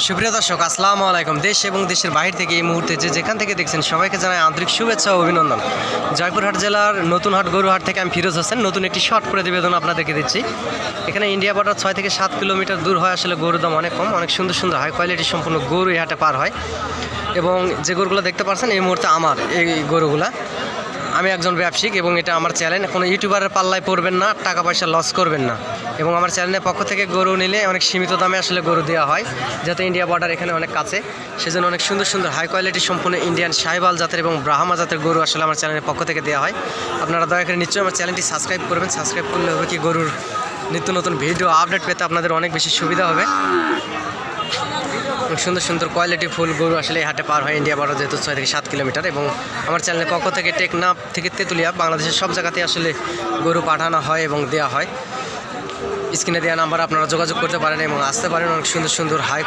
সুপ্রিয় দর্শক, আসসালামু আলাইকুম। দেশ এবং দেশের বাইরে থেকে এই মুহূর্তে যেখান থেকে দেখছেন সবাইকে জানাই আন্তরিক শুভেচ্ছা ও অভিনন্দন। জয়পুরহাট জেলার নতুনহাট গরুহাট থেকে আমি ফিরোজ হোসেন নতুন একটি শর্ট প্রতিবেদন আপনাদেরকে দিচ্ছি। এখানে ইন্ডিয়া বর্ডার 6 থেকে 7 কিলোমিটার দূর হয়। আসলে গরুর দাম অনেক কম, অনেক সুন্দর সুন্দর হাই কোয়ালিটি সম্পূর্ণ গরু এই হাটে পার হয়। এবং যে গরুগুলো দেখতে পাচ্ছেন এই মুহূর্তে আমার এই গরুগুলা, আমি একজন ব্যবসায়িক এবং এটা আমার চ্যানেল। কোনো ইউটিউবারের পাল্লায় পড়বেন না, টাকা পয়সা লস করবেন না। এবং আমার চ্যানেলের পক্ষ থেকে গরু নিলে অনেক সীমিত দামে আসলে গরু দেওয়া হয়, যাতে ইন্ডিয়া বর্ডার এখানে অনেক কাছে, সেজন্য অনেক সুন্দর সুন্দর হাই কোয়ালিটি সম্পূর্ণ ইন্ডিয়ান সাহিওয়াল জাতের এবং ব্রাহ্মা জাতের গরু আসলে আমার চ্যানেলের পক্ষ থেকে দেওয়া হয়। আপনারা দয়া করে নিশ্চয়ই আমার চ্যানেলটি সাবস্ক্রাইব করবেন। সাবস্ক্রাইব করলে হবে কি, গরুর নিত্য নতুন ভিডিও আপডেট পেতে আপনাদের অনেক বেশি সুবিধা হবে। সুন্দর সুন্দর কোয়ালিটি ফুল গরু আসলে এই হাটে পার হয় ইন্ডিয়া বর্ডার, যেহেতু 6 থেকে 7 কিলোমিটার। এবং আমার চ্যানেলের পক্ষ থেকে টেকনাফ থেকে তেঁতুলিয়া বাংলাদেশের সব জায়গাতে আসলে গরু পাঠানো হয় এবং দেওয়া হয়। স্ক্রিনে দেওয়া নাম্বার আপনারা যোগাযোগ করতে পারেন এবং আসতে পারেন। অনেক সুন্দর সুন্দর হাই